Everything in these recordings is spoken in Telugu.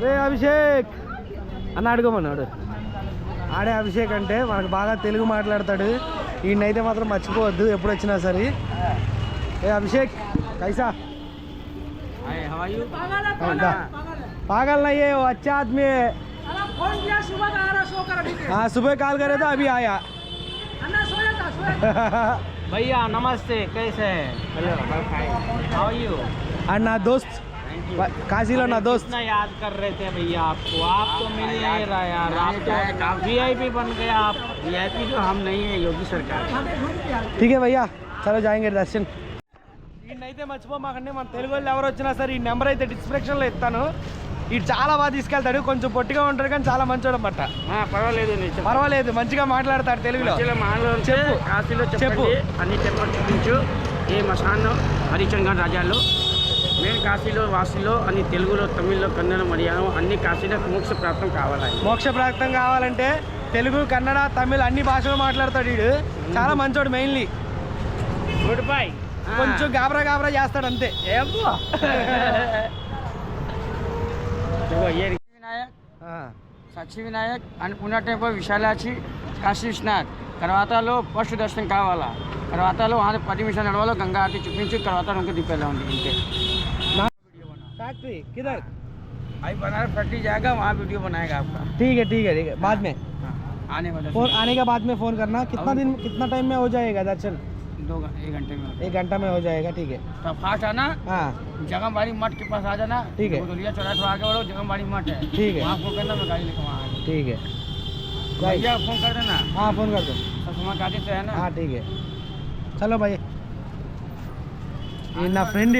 రే అభిషేక్ అన్న అడుగుమన్నాడు. ఆడే అభిషేక్ అంటే మనకు బాగా తెలుగు మాట్లాడతాడు. ఈయనైతే మాత్రం మర్చిపోవద్దు ఎప్పుడు వచ్చినా సరే. ఏ అభిషేక్ కైసా पागल नहीं है वो, अच्छा आदमी है। फोन किया सुबह का आ रहा, सो कर अभी। हाँ सुबह कॉल करे तो अभी आया। भैया नमस्ते, कैसे हैं? How are you? और ना दोस्त काशी लो ना दोस्त इतना याद कर रहे थे भैया आपको, आप तो मिल नहीं रहा यार, आप तो वीआईपी बन गए आप। वीआईपी तो हम नहीं है, योगी सरकार। ठीक है भैया चलो जाएंगे दर्शन। ఈయనైతే మర్చిపోమాకండి, మన తెలుగు వాళ్ళు ఎవరు వచ్చినా సరే ఈ నెంబర్ అయితే డిస్క్రిప్షన్లో ఇస్తాను. ఇటు చాలా బాగా తీసుకెళ్తాడు, కొంచెం పొట్టిగా ఉంటాడు కానీ చాలా మంచోడు అన్నమాట. పర్వాలేదు మంచిగా మాట్లాడతాడు తెలుగులో. చెప్పు కాశీలో చెప్పు అన్ని టెంపుల్ చూపించు. ఈ మసాన్ హరిచంద్ర రాజాలు మెయిన్ కాశీలో వాసులో అన్ని తెలుగులో తమిళ్లో కన్నడ మలయాళం అన్ని కాశీలో మోక్ష ప్రాప్తం కావాలి. మోక్ష ప్రాప్తం కావాలంటే తెలుగు కన్నడ తమిళ్ అన్ని భాషలు మాట్లాడతాడు వీడు. చాలా మంచోడు. Mainly good bye. కొంచెం గాబరా చేస్తాడు అంతే. వినాయక్ సాక్షి వినాయక్ అన్నపూర్ణ టెంపుల్ విశాలాక్షి కాశీ విశ్వనాథ్ తర్వాతలో ఫస్ట్ దర్శనం కావాలా, తర్వాతలో 10 నిమిషాలు నడవాలో గంగా ఆరతి చూపించు, తర్వాత ఇంకో దిప్పేలా ఉంది ఇంకే. फैक्ट्री किधर? अभी बनारस फैक्ट्री जाएगा, वहाँ वीडियो बनाएगा आपका। ठीक है बाद में आने वाला फोन आने के बाद में फ़ोन करना। कितना टाइम में हो जाएगा दर्शन? 1 घंटे में। 1 घंटा में हो जाएगा। ठीक है तो फास्ट आना। हाँ जगमबाड़ी मठ के पास आ जाना। ठीक है दुलिया चौराहे थोड़ा आगे बढ़ो, जगमबाड़ी मठ है। ठीक है वहाँ फोन करना, मैं गाड़ी लेकर वहाँ आ। ठीक है भैया फोन कर देना। हाँ फ़ोन कर दो। सब गाड़ी से है ना। हाँ ठीक है చలో భయ్. ఈయన నా ఫ్రెండ్,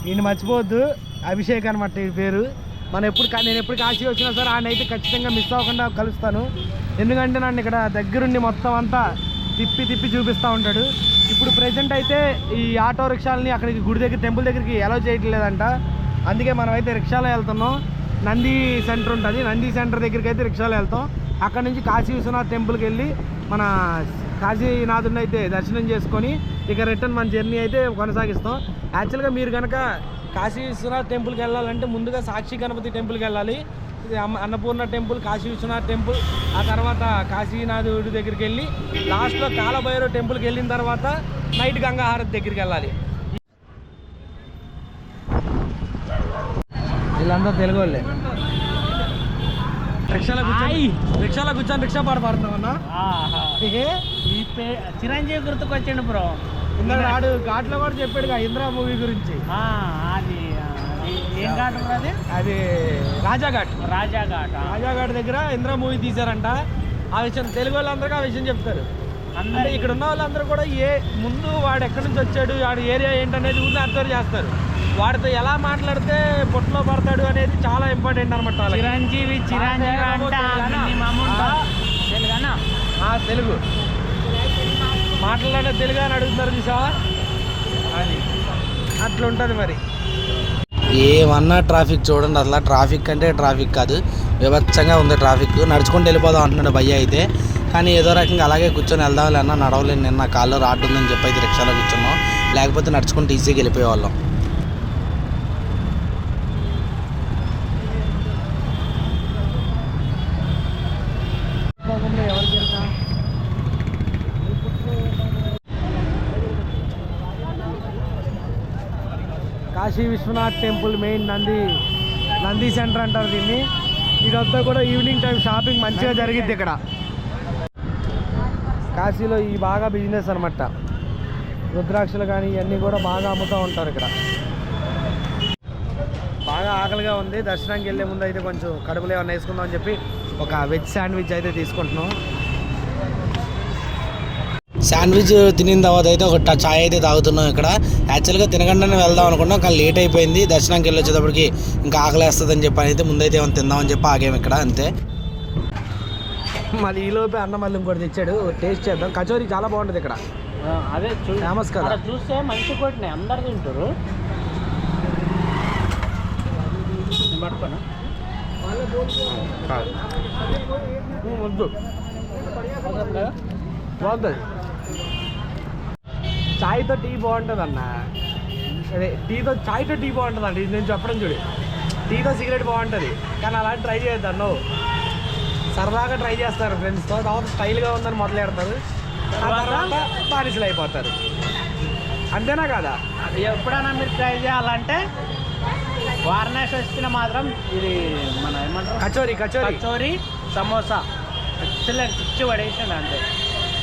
ఈయన మర్చిపోవద్దు. అభిషేక్ అనమాట ఈ పేరు. నేను ఎప్పుడు కాశీ వచ్చినా సరే ఆయన అయితే ఖచ్చితంగా మిస్ అవ్వకుండా కలుస్తాను. ఎందుకంటే నన్ను ఇక్కడ దగ్గరుండి మొత్తం అంతా తిప్పి చూపిస్తూ ఉంటాడు. ఇప్పుడు ప్రెజెంట్ అయితే ఈ ఆటో రిక్షాలని అక్కడికి గుడి దగ్గర టెంపుల్ దగ్గరికి అలౌ చేయట్లేదంట. అందుకే మనం అయితే రిక్షాలో వెళ్తున్నాం. నంది సెంటర్ ఉంటుంది, నంది సెంటర్ దగ్గరికి అయితే రిక్షాలో వెళ్తాం. అక్కడ నుంచి కాశీ విశ్వనాథ్ టెంపుల్కి వెళ్ళి మన కాశీనాథుడిని అయితే దర్శనం చేసుకొని ఇక రిటర్న్ మన జర్నీ అయితే కొనసాగిస్తాం. యాక్చువల్గా మీరు కనుక కాశీ విశ్వనాథ్ టెంపుల్కి వెళ్ళాలంటే ముందుగా సాక్షి గణపతి టెంపుల్కి వెళ్ళాలి. ఇది అన్నపూర్ణ టెంపుల్, కాశీ విశ్వనాథ్ టెంపుల్, ఆ తర్వాత కాశీనాథుడి దగ్గరికి వెళ్ళి లాస్ట్లో కాలభైరవ టెంపుల్కి వెళ్ళిన తర్వాత నైట్ గంగా హారతి దగ్గరికి వెళ్ళాలి. వీళ్ళంతా తెలుగు వాళ్ళే. రిక్షాలో కూర్చొని రిక్షా పాడుతున్నామన్నా. చిరంజీవి గుర్తుకొచ్చిండు బ్రో. ఇందాక ఆడు ఘాట్లో కూడా చెప్పాడుగా ఇంద్రా మూవీ గురించి. అది ఏం ఘాట్ అది? అది రాజాఘాట్ దగ్గర ఇంద్రా మూవీ తీశారంట. ఆ విషయం తెలుగు వాళ్ళందరికీ ఆ విషయం చెప్తారు. అంటే ఇక్కడ ఉన్న వాళ్ళందరూ కూడా ముందు వాడు ఎక్కడి నుంచి వచ్చాడు, వాడి ఏరియా ఏంటనేది ఊరిని అబ్జర్వ్ చేస్తారు. వాడితో ఎలా మాట్లాడితే పొట్టులో పడతాడు అనేది చాలా ఇంపార్టెంట్ అనమాట. చిరంజీవి తెలుగు మాట్లాడే తెలుగు అని అడుగుతున్నారు చూసావా, అది అట్లా ఉంటుంది. మరి ఏమన్నా ట్రాఫిక్ చూడండి, అసలు ట్రాఫిక్ అంటే ట్రాఫిక్ కాదు, వివత్సంగా ఉంది ట్రాఫిక్. నడుచుకుంటూ వెళ్ళిపోదాం అంటున్నాడు భయ్య అయితే. కానీ ఏదో రకంగా అలాగే కూర్చొని వెళ్దాం అన్నా, నడవలేను. నిన్న కాళ్ళు రాడ్ ఉందని చెప్పి అయితే రిక్షాలో కూర్చున్నాం, లేకపోతే నడుచుకుంటూ ఈజీగా వెళ్ళిపోయేవాళ్ళం. Kashi Vishwanath temple main Nandi centre అంటారు దీన్ని. ఇదంతా కూడా ఈవినింగ్ టైం షాపింగ్ మంచిగా జరిగిద్ది ఇక్కడ. కాశీలో ఈ బాగా బిజినెస్ అనమాట. రుద్రాక్షలు కానీ ఇవన్నీ కూడా బాగా అమ్ముతూ ఉంటారు ఇక్కడ. బాగా ఆకలిగా ఉంది. దర్శనానికి వెళ్ళే ముందు అయితే కొంచెం కడుపులో ఏమన్నా వేసుకుందాం అని చెప్పి ఒక వెజ్ శాండ్విచ్ అయితే తీసుకుంటున్నాం. శాండ్విచ్ తినిన తర్వాత అయితే ఒక చాయ్ అయితే తాగుతున్నాం ఇక్కడ. యాక్చువల్గా తినకుండానే వెళ్దాం అనుకున్నాం, కానీ లేట్ అయిపోయింది. దర్శనానికి వెళ్ళి వచ్చేటప్పటికి ఇంకా ఆకలేస్తుందని చెప్పి అయితే ముందైతే ఏమైనా తిందామని చెప్పి ఆగాము ఇక్కడ, అంతే. మళ్ళీ ఈలోపే అన్న మళ్ళీ ఇంకోటి తెచ్చాడు, టేస్ట్ చేద్దాం. కచోరీ చాలా బాగుంటుంది ఇక్కడ, అదే ఫేమస్ కదా. చూస్తే మంచి కొట్టినాయి, అందరు తింటారు. పట్టుకోనా వద్దు, బాగుంటుంది. చాయ్తో టీ బాగుంటుంది అన్న. అదే టీతో చాయ్తో టీ బాగుంటుంది అండి, ఇది నేను చెప్పడం చూడు. టీతో సిగరెట్ బాగుంటుంది, కానీ అలాంటి ట్రై చేద్దాం నువ్వు సరదాగా ట్రై చేస్తారు ఫ్రెండ్స్తో, తర్వాత స్టైల్గా ఉందని మొదలెడతారు, తర్వాత బానిసలు అయిపోతారు. అంతేనా కదా? ఎప్పుడైనా మీరు ట్రై చేయాలంటే వారణాసి వస్తే మాత్రం ఇది మన ఏమంటారు కచోరీ సమోసా ఎక్సలెంట్ ఇచ్చి పడేసాడు అంతే.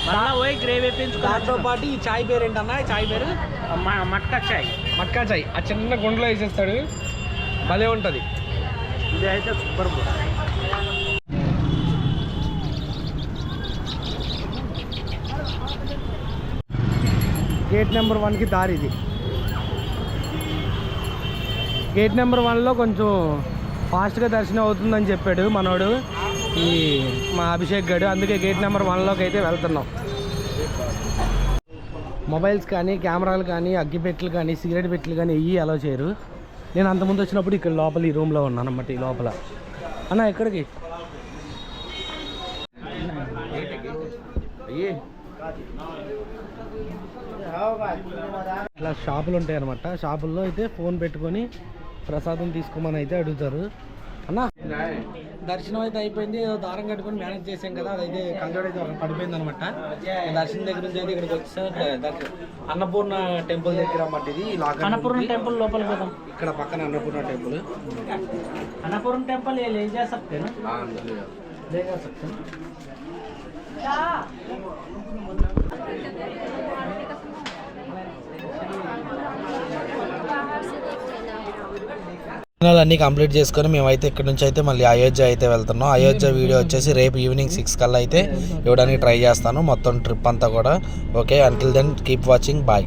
మళ్ళీ పోయి గ్రేవీ దాంతో పెంచుకో. పాటు ఈ చాయ్ పేరు ఏంటన్నా? ఈ చాయ్ పేరు మట్కా చాయ్. మట్కా చాయ్. ఆ చిన్న గుండెలో వేసేస్తాడు, భలే ఉంటుంది. ఇది అయితే సూపర్. గేట్ నెంబర్ 1కి దారి ఇది. గేట్ నెంబర్ 1లో కొంచెం ఫాస్ట్గా దర్శనం అవుతుందని చెప్పాడు మనోడు, ఈ మా అభిషేక్ గడు. అందుకే గేట్ నెంబర్ 1లోకి అయితే వెళ్తున్నాం. మొబైల్స్ కానీ, కెమెరాలు కానీ, అగ్గిపెట్టెలు కానీ, సిగరెట్ పెట్టెలు కానీ ఇవి అలౌ చేయరు. నేను అంతకుముందు వచ్చినప్పుడు ఇక్కడ లోపల ఈ రూమ్లో ఉన్నాను అన్నమాట. ఈ లోపల అన్న ఎక్కడికి? ఇట్లా షాపులు ఉంటాయి అన్నమాట. షాపుల్లో అయితే ఫోన్ పెట్టుకొని ప్రసాదం తీసుకోమని అయితే అడుగుతారు. అన్న దర్శనం అయితే అయిపోయింది, ఏదో దారం కట్టుకొని మేనేజ్ చేసాం కదా, అదైతే కళ్ళజోడు అయితే ఒకటి పడిపోయింది అనమాట. దర్శనం దగ్గర నుంచి అయితే ఇక్కడికి వచ్చేసా అన్నపూర్ణ టెంపుల్ దగ్గర అన్నమాట. ఇది అన్నపూర్ణ టెంపుల్ లోపలికి పోదాం. ఇక్కడ పక్కన అన్నపూర్ణ టెంపుల్. అన్నపూర్ణ టెంపుల్ ले जा सकते हैं ना? ले जा सकते हैं. అన్నీ కంప్లీట్ చేసుకొని మేమైతే ఇక్కడ నుంచి అయితే మళ్ళీ అయోధ్య అయితే వెళ్తున్నాం. అయోధ్య వీడియో వచ్చేసి రేపు ఈవినింగ్ 6 కల్లా అయితే ఇవ్వడానికి ట్రై చేస్తాను, మొత్తం ట్రిప్ అంతా కూడా. Okay, until then keep watching, bye.